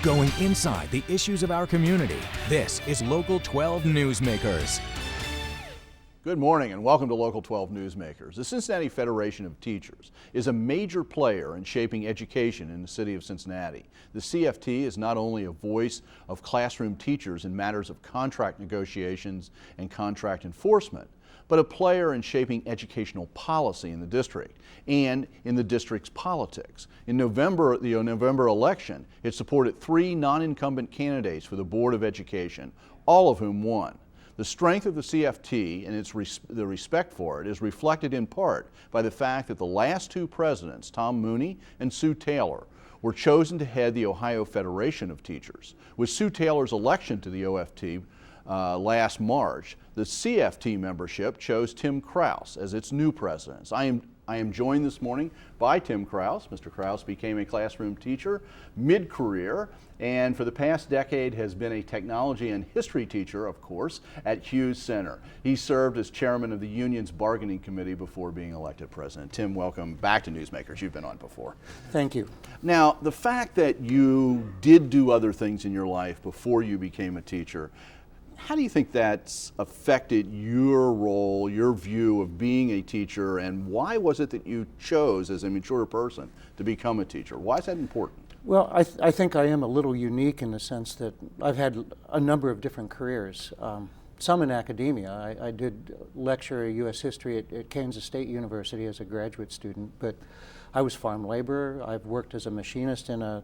going inside the issues of our community. This is Local 12 Newsmakers. Good morning and welcome to Local 12 Newsmakers. The Cincinnati Federation of Teachers is a major player in shaping education in the city of Cincinnati. The CFT is not only a voice of classroom teachers in matters of contract negotiations and contract enforcement, but a player in shaping educational policy in the district and in the district's politics. In November, the November election, it supported 3 non-incumbent candidates for the Board of Education, all of whom won. The strength of the CFT and the respect for it is reflected in part by the fact that the last 2 presidents, Tom Mooney and Sue Taylor, were chosen to head the Ohio Federation of Teachers. With Sue Taylor's election to the OFT last March, the CFT membership chose Tim Kraus as its new president. I am joined this morning by Tim Kraus. Mr. Kraus became a classroom teacher mid-career and for the past decade has been a technology and history teacher, of course, at Hughes Center. He served as chairman of the union's bargaining committee before being elected president. Tim, welcome back to Newsmakers. You've been on before. Thank you. Now, the fact that you did do other things in your life before you became a teacher, how do you think that's affected your role, your view of being a teacher, and why was it that you chose, as a mature person, to become a teacher? Why is that important? Well, I think I am a little unique in the sense that I've had a number of different careers. Some in academia. I did lecture U.S. history at Kansas State University as a graduate student, but I was farm laborer. I've worked as a machinist in a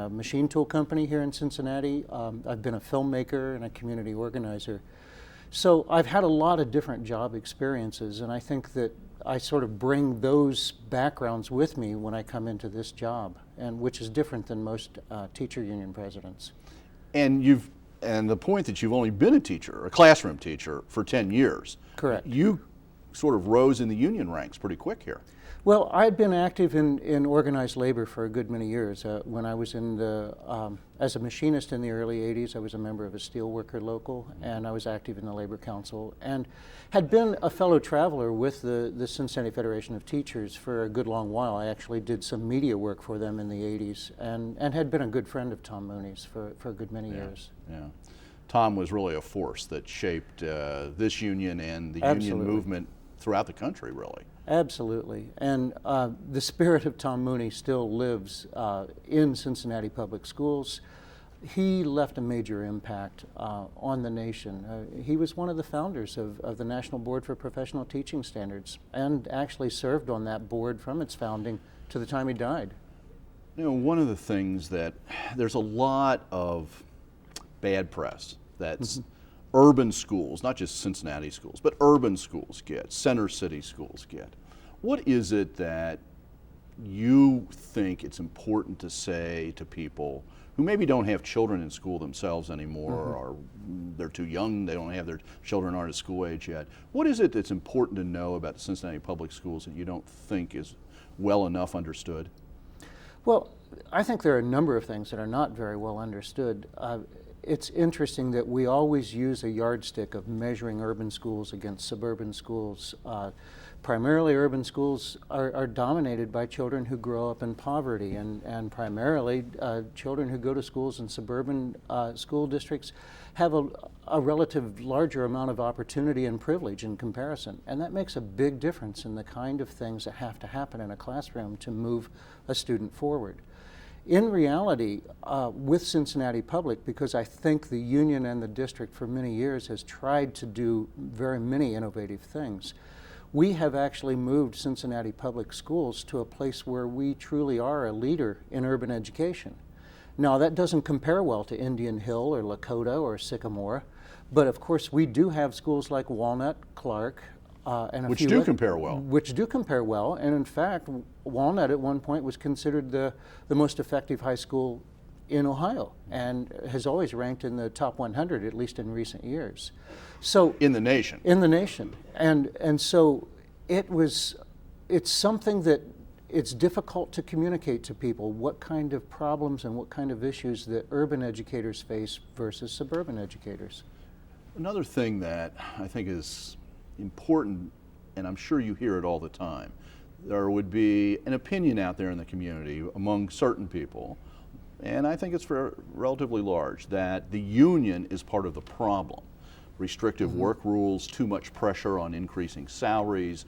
machine tool company here in Cincinnati. I've been a filmmaker and a community organizer. So I've had a lot of different job experiences, and I think that I sort of bring those backgrounds with me when I come into this job, and which is different than most teacher union presidents. And the point that you've only been a teacher, a classroom teacher, for 10 years. Correct. You sort of rose in the union ranks pretty quick here. Well, I'd been active in organized labor for a good many years. When I was as a machinist in the early 80s, I was a member of a steelworker local, and I was active in the Labor Council, and had been a fellow traveler with the Cincinnati Federation of Teachers for a good long while. I actually did some media work for them in the 80s, and had been a good friend of Tom Mooney's for a good many years. Yeah. Tom was really a force that shaped this union and the Absolutely. union movement throughout the country, really. Absolutely, and the spirit of Tom Mooney still lives in Cincinnati Public Schools. He left a major impact on the nation. He was one of the founders of the National Board for Professional Teaching Standards, and actually served on that board from its founding to the time he died. You know, one of the things that there's a lot of bad press that's urban schools, not just Cincinnati schools, but urban schools get, center city schools get. What is it that you think it's important to say to people who maybe don't have children in school themselves anymore, or they're too young, they don't have their children aren't at school age yet? What is it that's important to know about the Cincinnati Public Schools that you don't think is well enough understood? Well, I think there are a number of things that are not very well understood. It's interesting that we always use a yardstick of measuring urban schools against suburban schools. Primarily urban schools are dominated by children who grow up in poverty, and primarily children who go to schools in suburban school districts have a relative larger amount of opportunity and privilege in comparison. And that makes a big difference in the kind of things that have to happen in a classroom to move a student forward. In reality, with Cincinnati Public, because I think the union and the district for many years has tried to do very many innovative things, we have actually moved Cincinnati Public Schools to a place where we truly are a leader in urban education. Now, that doesn't compare well to Indian Hill or Lakota or Sycamore, but of course we do have schools like Walnut, Clark, and which do compare well. Which do compare well, and in fact, Walnut at one point was considered the most effective high school in Ohio, and has always ranked in the top 100, at least in recent years. So in the nation. In the nation, and so it's something that it's difficult to communicate to people what kind of problems and what kind of issues that urban educators face versus suburban educators. Another thing that I think is important, and I'm sure you hear it all the time, there would be an opinion out there in the community among certain people and I think it's relatively large, that the union is part of the problem. Restrictive work rules, too much pressure on increasing salaries,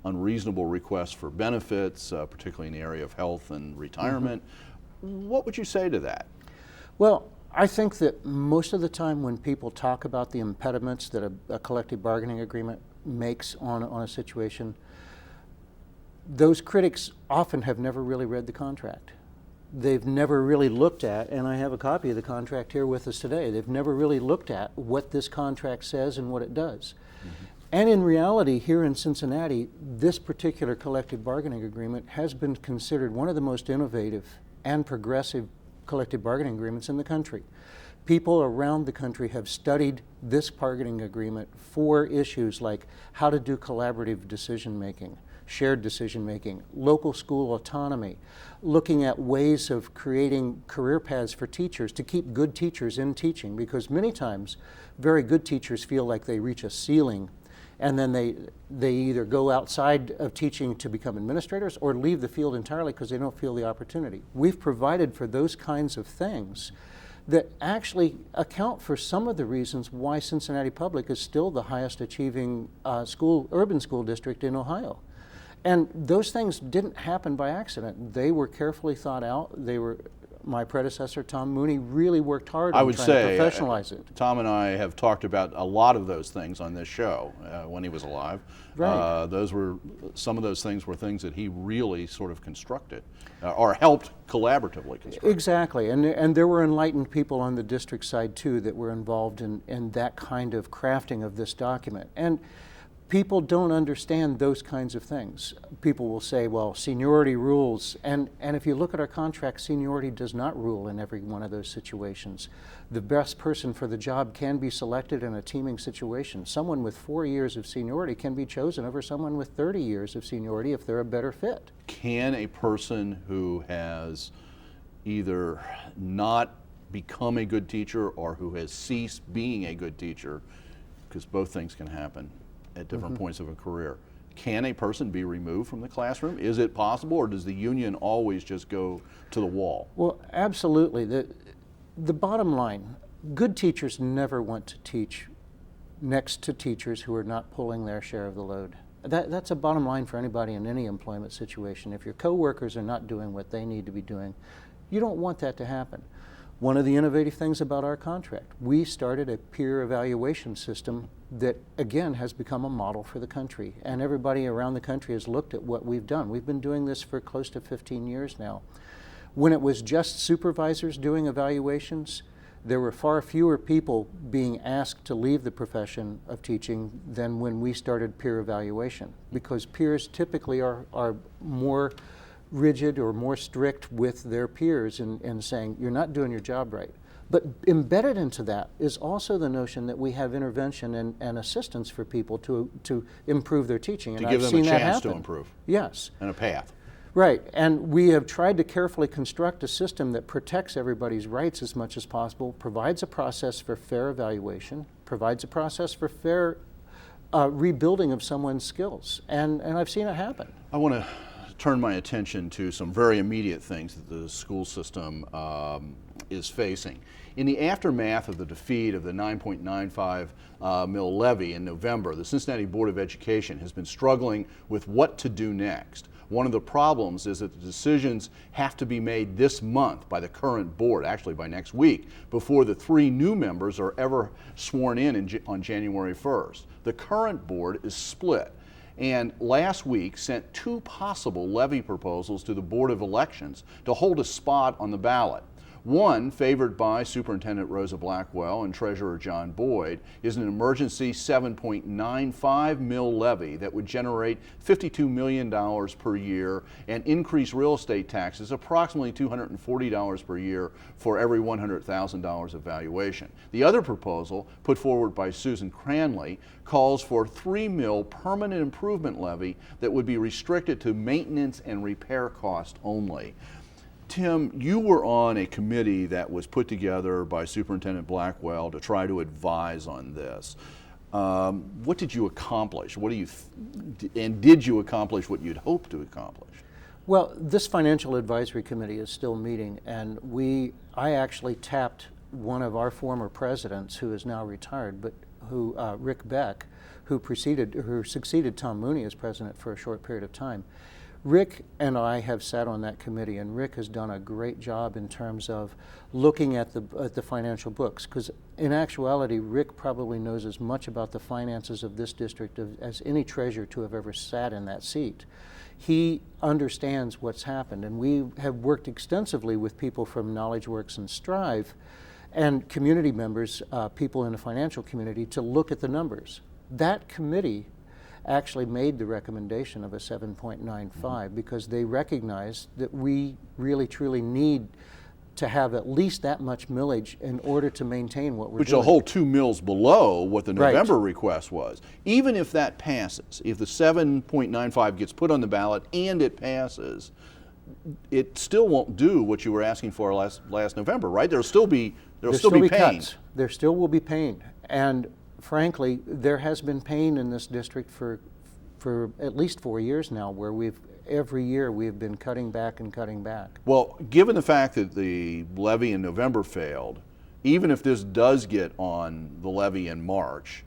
unreasonable requests for benefits, particularly in the area of health and retirement. What would you say to that? Well, I think that most of the time when people talk about the impediments that a collective bargaining agreement makes on a situation, those critics often have never really read the contract. They've never really looked at, and I have a copy of the contract here with us today, they've never really looked at what this contract says and what it does. And in reality, here in Cincinnati, this particular collective bargaining agreement has been considered one of the most innovative and progressive collective bargaining agreements in the country. People around the country have studied this bargaining agreement for issues like how to do collaborative decision making, shared decision making, local school autonomy, looking at ways of creating career paths for teachers to keep good teachers in teaching, because many times very good teachers feel like they reach a ceiling and then they either go outside of teaching to become administrators or leave the field entirely because they don't feel the opportunity. We've provided for those kinds of things that actually account for some of the reasons why Cincinnati Public is still the highest achieving urban school district in Ohio. And those things didn't happen by accident. They were carefully thought out. My predecessor, Tom Mooney, really worked hard on trying to professionalize it. Tom and I have talked about a lot of those things on this show when he was alive. Right. Some of those things were things that he really sort of constructed or helped collaboratively construct. Exactly, and there were enlightened people on the district side too that were involved in that kind of crafting of this document. And people don't understand those kinds of things. People will say, well, seniority rules, and if you look at our contract, seniority does not rule in every one of those situations. The best person for the job can be selected in a teaming situation. Someone with 4 years of seniority can be chosen over someone with 30 years of seniority if they're a better fit. Can a person who has either not become a good teacher or who has ceased being a good teacher, because both things can happen at different points of a career, can a person be removed from the classroom? Is it possible, or does the union always just go to the wall? Well, absolutely. The bottom line, good teachers never want to teach next to teachers who are not pulling their share of the load. That's a bottom line for anybody in any employment situation. If your coworkers are not doing what they need to be doing, you don't want that to happen. One of the innovative things about our contract, we started a peer evaluation system that, again, has become a model for the country. And everybody around the country has looked at what we've done. We've been doing this for close to 15 years now. When it was just supervisors doing evaluations, there were far fewer people being asked to leave the profession of teaching than when we started peer evaluation, because peers typically are more rigid or more strict with their peers in saying, you're not doing your job right. But embedded into that is also the notion that we have intervention and assistance for people to improve their teaching. To give them a chance to improve. Yes. And a path. Right, and we have tried to carefully construct a system that protects everybody's rights as much as possible, provides a process for fair evaluation, provides a process for fair rebuilding of someone's skills, and I've seen it happen. I want to turn my attention to some very immediate things that the school system is facing. In the aftermath of the defeat of the 9.95 mil levy in November, the Cincinnati Board of Education has been struggling with what to do next. One of the problems is that the decisions have to be made this month by the current board, actually by next week, before the 3 new members are ever sworn in on January 1st. The current board is split, and last week sent 2 possible levy proposals to the Board of Elections to hold a spot on the ballot. One, favored by Superintendent Rosa Blackwell and Treasurer John Boyd, is an emergency 7.95 mil levy that would generate $52 million per year and increase real estate taxes approximately $240 per year for every $100,000 of valuation. The other proposal, put forward by Susan Cranley, calls for 3 mil permanent improvement levy that would be restricted to maintenance and repair cost only. Tim, you were on a committee that was put together by Superintendent Blackwell to try to advise on this. What did you accomplish? And did you accomplish what you'd hoped to accomplish? Well, this financial advisory committee is still meeting, and I actually tapped one of our former presidents, who is now retired, but Rick Beck, who succeeded Tom Mooney as president for a short period of time. Rick and I have sat on that committee, and Rick has done a great job in terms of looking at the financial books, because in actuality, Rick probably knows as much about the finances of this district as any treasurer to have ever sat in that seat. He understands what's happened, and we have worked extensively with people from KnowledgeWorks and Strive and community members, people in the financial community, to look at the numbers. That committee actually made the recommendation of a 7.95 because they recognize that we really truly need to have at least that much millage in order to maintain what we're doing. Which is a whole 2 mills below what the Right. November request was. Even if that passes, if the 7.95 gets put on the ballot and it passes, it still won't do what you were asking for last November, right? There'll still be pain. Cuts. There still will be pain, and frankly, there has been pain in this district for at least 4 years now, where every year we've been cutting back and cutting back. Well, given the fact that the levy in November failed, even if this does get on the levy in March,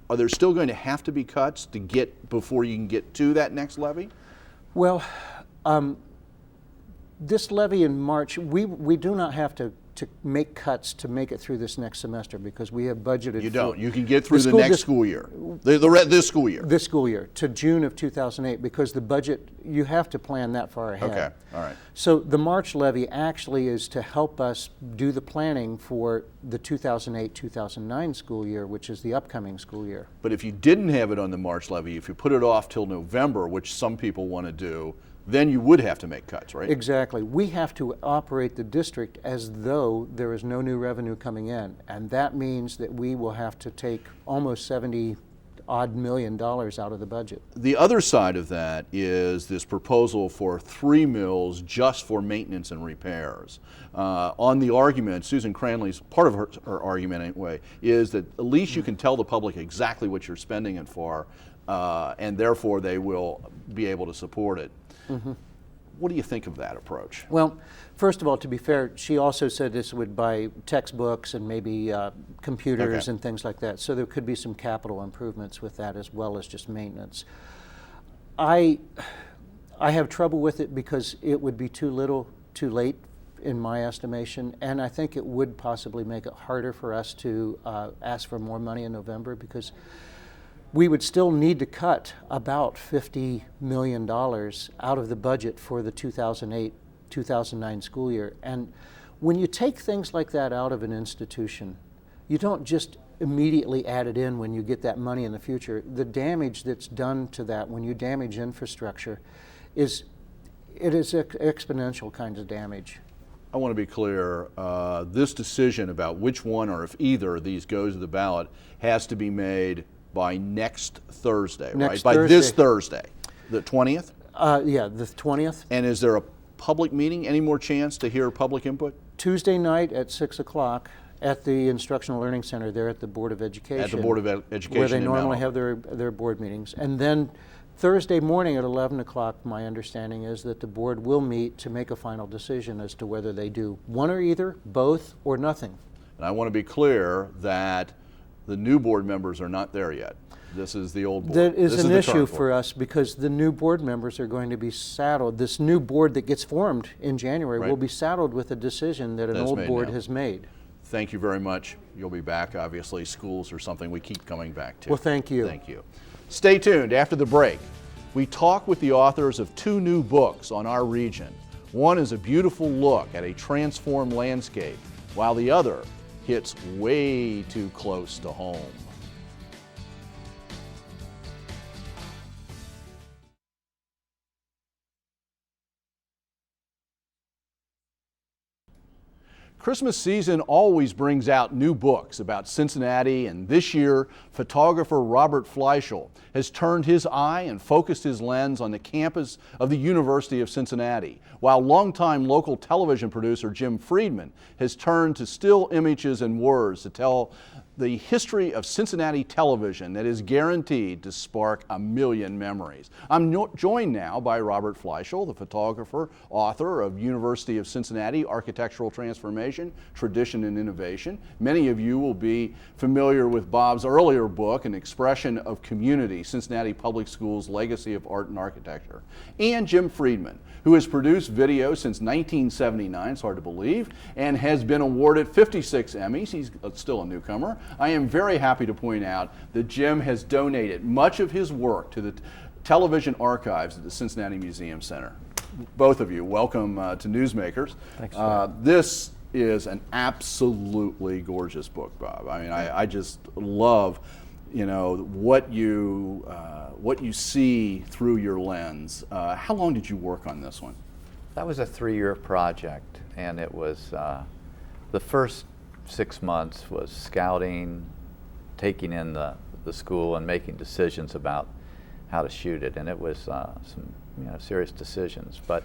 are there still going to have to be cuts to get before you can get to that next levy? Well, this levy in March, we do not have to make cuts to make it through this next semester, because we have budgeted. You don't. You can get through the next school year, this school year. This school year to June of 2008, because the budget, you have to plan that far ahead. Okay, all right. So the March levy actually is to help us do the planning for the 2008-2009 school year, which is the upcoming school year. But if you didn't have it on the March levy, if you put it off till November, which some people want to do, then you would have to make cuts, right? Exactly. We have to operate the district as though there is no new revenue coming in, and that means that we will have to take almost $70-odd million out of the budget. The other side of that is this proposal for 3 mills just for maintenance and repairs. On the argument, Susan Cranley's, part of her argument anyway, is that at least you can tell the public exactly what you're spending it for, and therefore they will be able to support it. Mm-hmm. What do you think of that approach? Well, first of all, to be fair, she also said this would buy textbooks and maybe computers and things like that. So there could be some capital improvements with that as well as just maintenance. I have trouble with it because it would be too little, too late in my estimation, and I think it would possibly make it harder for us to ask for more money in November, because we would still need to cut about $50 million out of the budget for the 2008-2009 school year. And when you take things like that out of an institution, you don't just immediately add it in when you get that money in the future. The damage that's done to that when you damage infrastructure is exponential kinds of damage. I want to be clear, this decision about which one or if either of these goes to the ballot has to be made by next Thursday, right? By this Thursday, the 20th? Yeah, the 20th. And is there a public meeting? Any more chance to hear public input? Tuesday night at 6 o'clock at the Instructional Learning Center there at the Board of Education. At the Board of Education where they in normally Mount have their board meetings. And then Thursday morning at 11 o'clock, my understanding is that the board will meet to make a final decision as to whether they do one or either, both, or nothing. And I want to be clear that the new board members are not there yet. This is the old board. That is this an is issue for us, because the new board members are going to be saddled. This new board that gets formed in January will be saddled with a decision that an old board has made. Thank you very much. You'll be back, obviously. Schools are something we keep coming back to. Well, thank you. Thank you. Stay tuned. After the break, we talk with the authors of 2 new books on our region. One is a beautiful look at a transformed landscape, while the other hits way too close to home. Christmas season always brings out new books about Cincinnati, and this year, photographer Robert Flischel has turned his eye and focused his lens on the campus of the University of Cincinnati, while longtime local television producer Jim Friedman has turned to still images and words to tell the history of Cincinnati television that is guaranteed to spark a million memories. I'm joined now by Robert Flischel, the photographer, author of University of Cincinnati, Architectural Transformation, Tradition and Innovation. Many of you will be familiar with Bob's earlier book, An Expression of Community, Cincinnati Public Schools' Legacy of Art and Architecture. And Jim Friedman, who has produced video since 1979, it's hard to believe, and has been awarded 56 Emmys. He's still a newcomer. I am very happy to point out that Jim has donated much of his work to the television archives at the Cincinnati Museum Center. Both of you, welcome to Newsmakers. Thanks. This is an absolutely gorgeous book, Bob. I mean, I just love, you know, what you see through your lens. How long did you work on this one? That was a 3-year project, and it was the first 6 months was scouting, taking in the school, and making decisions about how to shoot it. And it was some serious decisions. But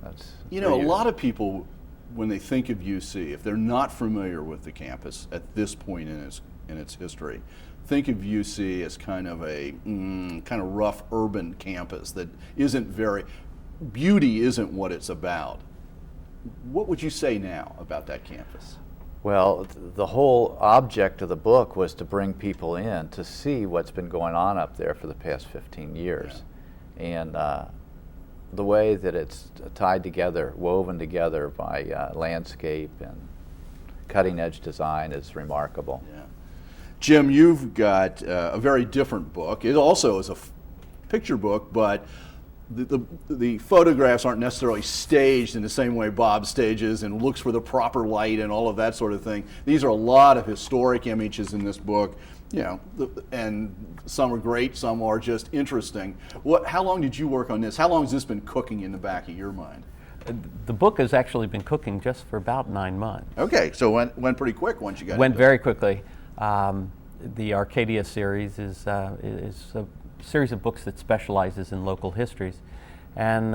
that's a lot of people, when they think of UC, if they're not familiar with the campus at this point in its history, think of UC as kind of a kind of rough urban campus that isn't very, beauty isn't what it's about. What would you say now about that campus? Well, the whole object of the book was to bring people in to see what's been going on up there for the past 15 years. Yeah. And the way that it's tied together, woven together by landscape and cutting edge design is remarkable. Yeah. Jim, you've got a very different book. It also is a picture book, but the photographs aren't necessarily staged in the same way Bob stages and looks for the proper light and all of that sort of thing. These are a lot of historic images in this book, and some are great, some are just interesting. How long did you work on this? How long has this been cooking in the back of your mind? The book has actually been cooking just for about 9 months. Okay, so it went pretty quick once you got Went into very quickly. The Arcadia series is a series of books that specializes in local histories. And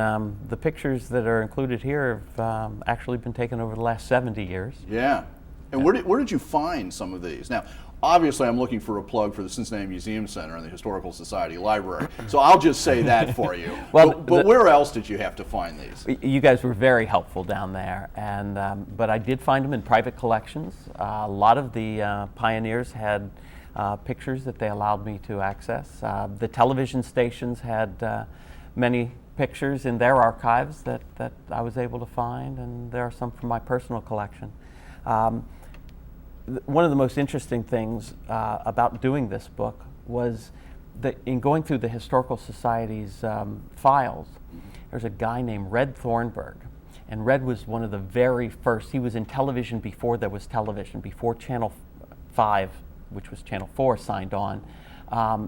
the pictures that are included here have actually been taken over the last 70 years. Yeah. And where did you find some of these? Now, obviously I'm looking for a plug for the Cincinnati Museum Center and the Historical Society Library, so I'll just say that for you. Well, but where else did you have to find these? You guys were very helpful down there, and but I did find them in private collections. A lot of the pioneers had pictures that they allowed me to access. The television stations had many pictures in their archives that I was able to find, and there are some from my personal collection. One of the most interesting things about doing this book was that in going through the Historical Society's files, there's a guy named Red Thornburg. And Red was one of the very first, he was in television before there was television, before Channel 5, which was Channel 4, signed on.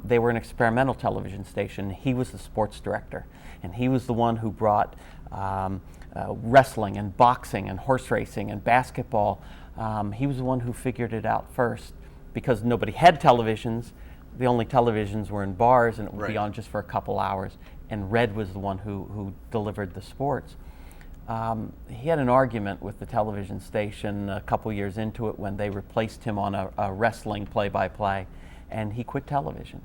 They were an experimental television station. He was the sports director. And he was the one who brought wrestling and boxing and horse racing and basketball. He was the one who figured it out first, because nobody had televisions. The only televisions were in bars, and it would be on just for a couple hours. And Red was the one who delivered the sports. He had an argument with the television station a couple years into it when they replaced him on a wrestling play-by-play, and he quit television.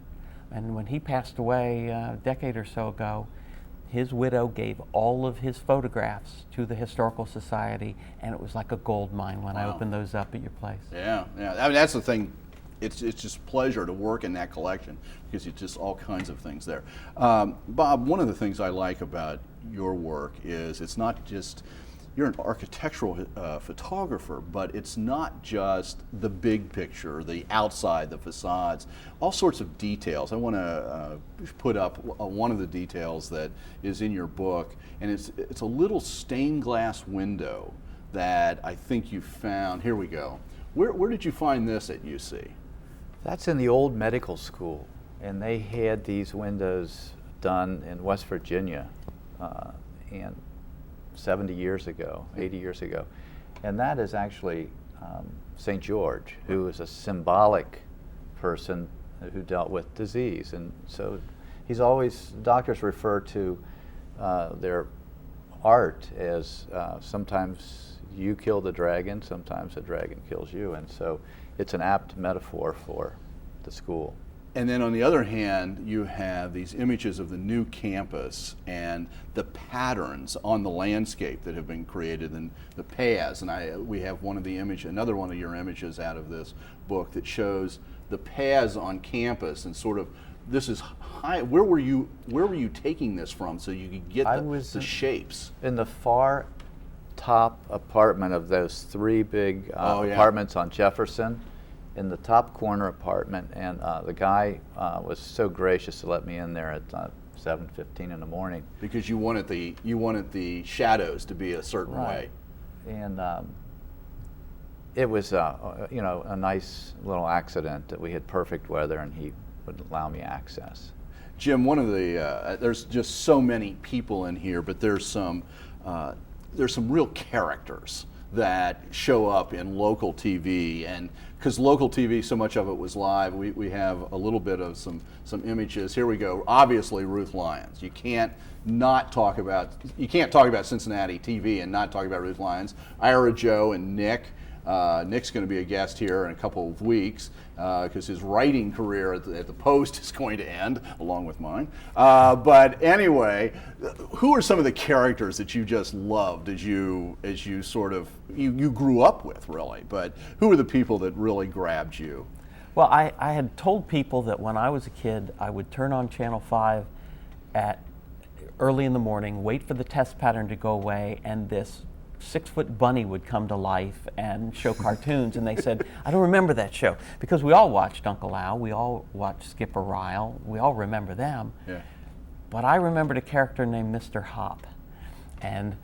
And when he passed away a decade or so ago, his widow gave all of his photographs to the Historical Society, and it was like a gold mine when I opened those up at your place. Yeah. I mean, that's the thing. It's just pleasure to work in that collection, because it's just all kinds of things there. Bob, one of the things I like about your work is it's not just, you're an architectural photographer, but it's not just the big picture, the outside, the facades, all sorts of details. I want to put up one of the details that is in your book, and it's a little stained glass window that I think you found. Here we go. Where did you find this at UC? That's in the old medical school, and they had these windows done in West Virginia and 70 years ago, 80 years ago. And that is actually St. George, who was a symbolic person who dealt with disease. And so he's always, doctors refer to their art as sometimes you kill the dragon, sometimes the dragon kills you. And so it's an apt metaphor for the school. And then on the other hand, you have these images of the new campus and the patterns on the landscape that have been created and the paths. And we have another one of your images out of this book that shows the paths on campus and sort of, this is high. Where were you taking this from so you could get the shapes? In the far top apartment of those three big apartments on Jefferson, in the top corner apartment, and the guy was so gracious to let me in there at 7:15 in the morning. Because you wanted the shadows to be a certain way. And it was a nice little accident that we had perfect weather and he would allow me access. Jim, one of the there's just so many people in here, but there's some real characters that show up in local TV, and because local TV, so much of it was live, we have a little bit of some images. Here we go. Obviously, Ruth Lyons. You can't talk about Cincinnati TV and not talk about Ruth Lyons. Ira Joe and Nick. Nick's going to be a guest here in a couple of weeks because his writing career at the Post is going to end, along with mine. But anyway, who are some of the characters that you just loved as you sort of you grew up with, really? But who are the people that really grabbed you? Well, I had told people that when I was a kid, I would turn on Channel 5 at early in the morning, wait for the test pattern to go away, and this 6-foot bunny would come to life and show cartoons. And they said, I don't remember that show, because we all watched Uncle Al, we all watched Skipper Ryle, we all remember them. Yeah. But I remembered a character named Mr. Hop, and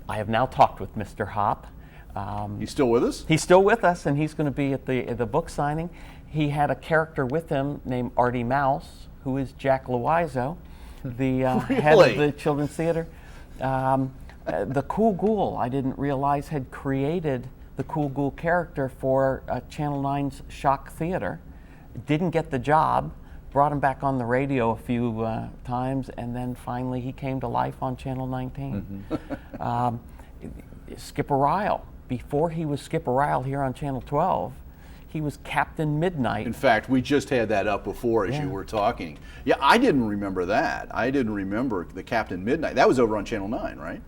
I have now talked with Mr. Hop. He's still with us? He's still with us, and he's going to be at the book signing. He had a character with him named Artie Mouse, who is Jack Loiseau, the head of the Children's Theater. The Cool Ghoul, I didn't realize, had created the Cool Ghoul character for Channel 9's Shock Theater. Didn't get the job, brought him back on the radio a few times, and then finally he came to life on Channel 19. Mm-hmm. Skipper Ryle, before he was Skipper Ryle here on Channel 12, he was Captain Midnight. In fact, we just had that up before as you were talking. Yeah, I didn't remember that. I didn't remember the Captain Midnight. That was over on Channel 9, right?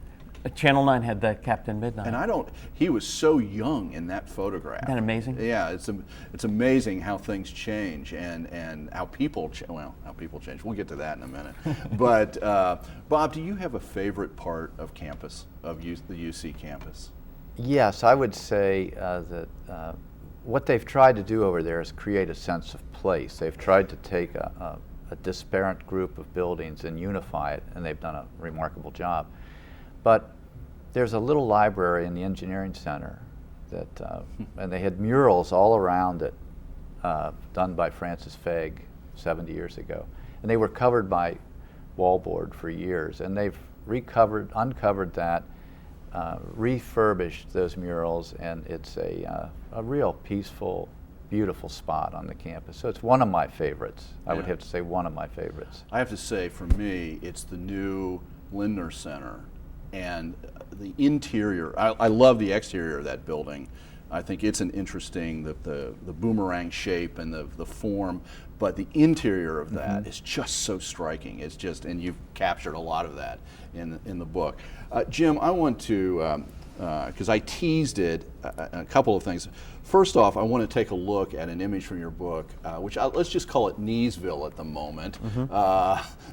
Channel 9 had the Captain Midnight. And he was so young in that photograph. Isn't that amazing? Yeah, it's amazing how things change and how people change. We'll get to that in a minute. But Bob, do you have a favorite part of campus, of the UC campus? Yes, I would say that what they've tried to do over there is create a sense of place. They've tried to take a disparate group of buildings and unify it, and they've done a remarkable job. But there's a little library in the engineering center that, and they had murals all around it, done by Francis Fegg 70 years ago. And they were covered by wallboard for years. And they've uncovered that, refurbished those murals, and it's a real peaceful, beautiful spot on the campus. So it's one of my favorites. I would have to say one of my favorites. I have to say, for me, it's the new Lindner Center. And the interior, I love the exterior of that building. I think it's an interesting, the boomerang shape and the form, but the interior of that is just so striking. It's just, and you've captured a lot of that in the book. Jim, I want to, because I teased it, a couple of things. First off, I want to take a look at an image from your book, which let's just call it Kneesville at the moment.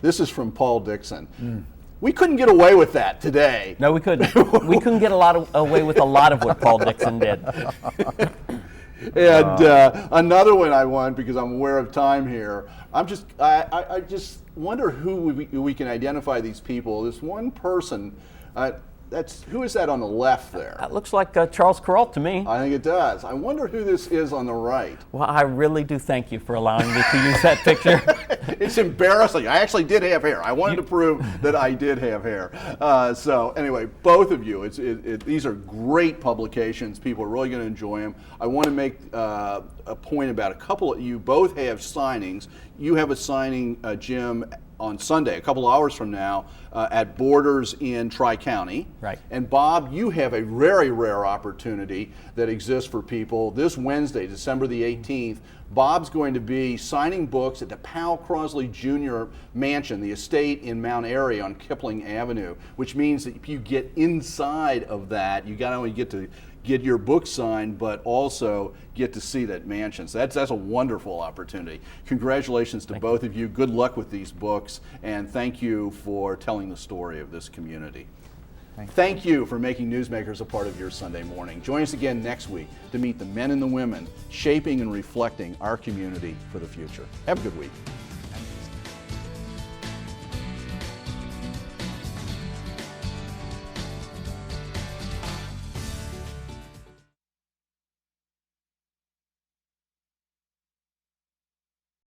This is from Paul Dixon. We couldn't get away with that today. No, we couldn't. We couldn't get away with a lot of what Paul Dixon did. And another one I want, because I'm aware of time here. I just wonder who we can identify these people. This one person. Who is that on the left there? That looks like Charles Kuralt to me. I think it does. I wonder who this is on the right. Well, I really do thank you for allowing me to use that picture. It's embarrassing. I actually did have hair. I wanted to prove that I did have hair. So anyway, both of you, these are great publications. People are really going to enjoy them. I want to make a point about a couple of you. Both have signings. You have a signing, Jim, on Sunday, a couple hours from now, at Borders in Tri-County. Right. And Bob, you have a very rare opportunity that exists for people. This Wednesday, December the 18th, Bob's going to be signing books at the Powell Crosley Jr. Mansion, the estate in Mount Airy on Kipling Avenue, which means that if you get inside of that, you not only get to get your book signed, but also get to see that mansion. So that's a wonderful opportunity. Congratulations to both of you. Good luck with these books, and thank you for telling the story of this community. Thank you for making Newsmakers a part of your Sunday morning. Join us again next week to meet the men and the women shaping and reflecting our community for the future. Have a good week.